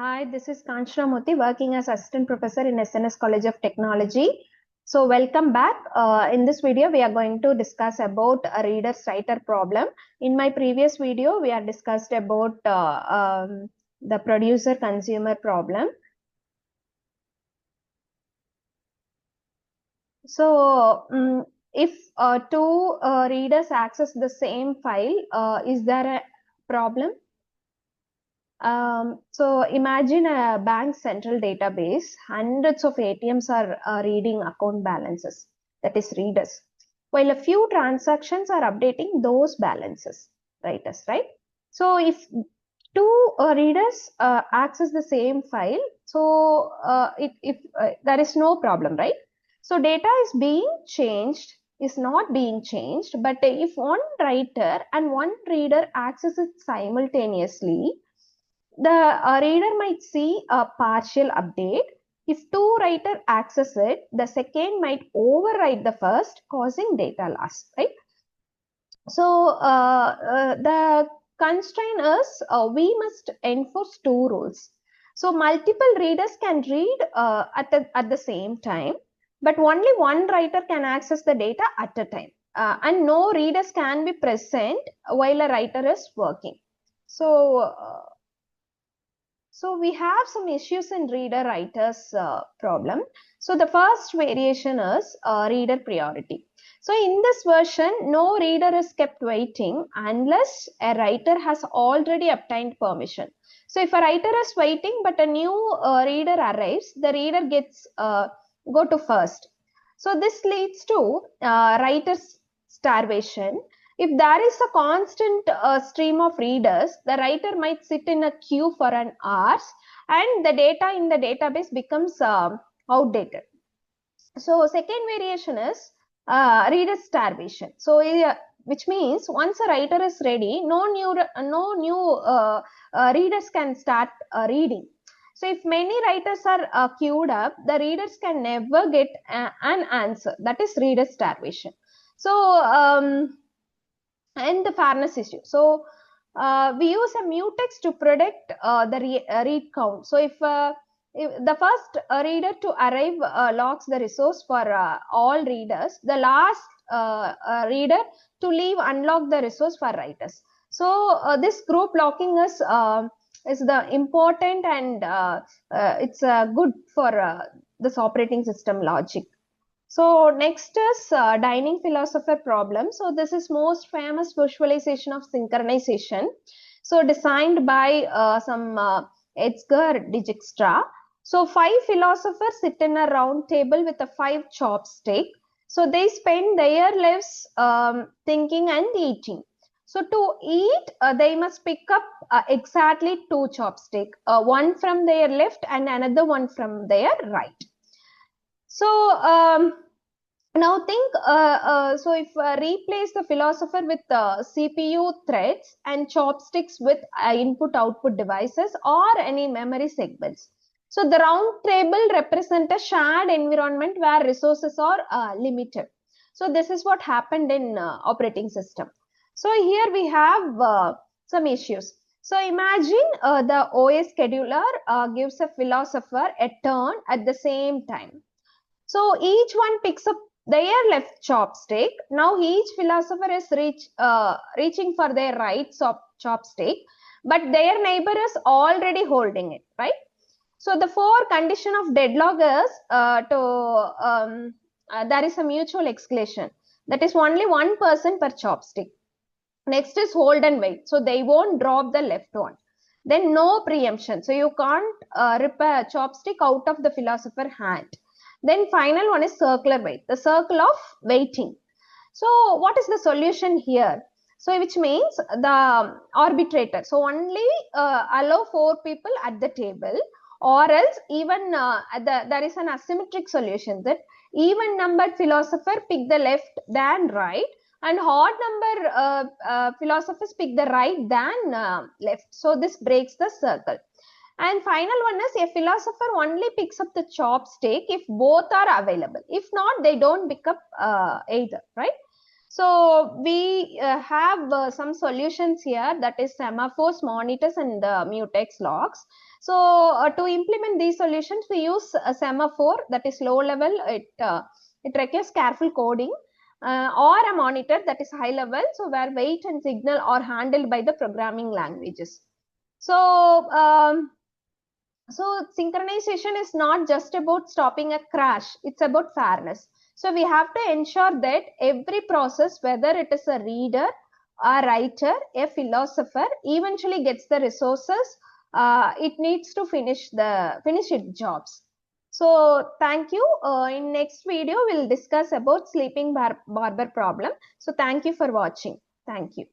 Hi, this is Kanchanamurthy working as Assistant Professor in SNS College of Technology. So welcome back. In this video, we are going to discuss about a reader's writer problem. In my previous video, we have discussed about the producer-consumer problem. So if two readers access the same file, is there a problem? So imagine a bank central database, hundreds of ATMs are reading account balances, that is readers, while a few transactions are updating those balances, writers, right? So if two readers access the same file, so if there is no problem, right? So data is being changed, is not being changed, but if one writer and one reader access it simultaneously, the reader might see a partial update. If two writers access it, the second might overwrite the first, causing data loss, right? So the constraint is we must enforce two rules. So multiple readers can read at the same time, but only one writer can access the data at a time. And no readers can be present while a writer is working. So we have some issues in reader-writer's problem. So the first variation is reader priority. So in this version, no reader is kept waiting unless a writer has already obtained permission. So if a writer is waiting but a new reader arrives, the reader gets go to first. So this leads to writer's starvation. If there is a constant stream of readers, the writer might sit in a queue for an hour and the data in the database becomes outdated. So second variation is reader starvation. So which means once a writer is ready, no new readers can start reading. So if many writers are queued up, the readers can never get an answer. That is reader starvation. So and the fairness issue. So we use a mutex to predict the read count. So if the first reader to arrive locks the resource for all readers, the last reader to leave unlock the resource for writers. So this group locking is the important, and it's good for this operating system logic. So next is Dining Philosopher Problem. So this is most famous visualization of synchronization. So designed by some Edgar Dijkstra. So 5 philosophers sit in a round table with a 5 chopstick. So they spend their lives thinking and eating. So to eat, they must pick up exactly 2 chopsticks, one from their left and another one from their right. So now think, so if replace the philosopher with CPU threads and chopsticks with input-output devices or any memory segments. So the round table represents a shared environment where resources are limited. So this is what happened in operating system. So here we have some issues. So imagine the OS scheduler gives a philosopher a turn at the same time. So each one picks up their left chopstick. Now each philosopher is reaching for their right chopstick, but their neighbor is already holding it, right? So the 4 condition of deadlock is there is a mutual exclusion. That is only one person per chopstick. Next is hold and wait. So they won't drop the left one. Then no preemption. So you can't rip a chopstick out of the philosopher hand. Then final one is circular wait, the circle of waiting. So what is the solution here? So which means the arbitrator. So only allow 4 people at the table, or else even there is an asymmetric solution that even numbered philosopher pick the left than right, and odd number philosophers pick the right than left. So this breaks the circle. And final one is a philosopher only picks up the chopstick if both are available. If not, they don't pick up either, right? So we have some solutions here, that is semaphores, monitors, and mutex logs. So to implement these solutions, we use a semaphore, that is low level. It requires careful coding, or a monitor, that is high level, so where weight and signal are handled by the programming languages. So so synchronization is not just about stopping a crash, it's about fairness. So we have to ensure that every process, whether it is a reader, a writer, a philosopher, eventually gets the resources it needs to finish its jobs. So thank you. In next video, we'll discuss about sleeping barber problem. So thank you for watching. Thank you.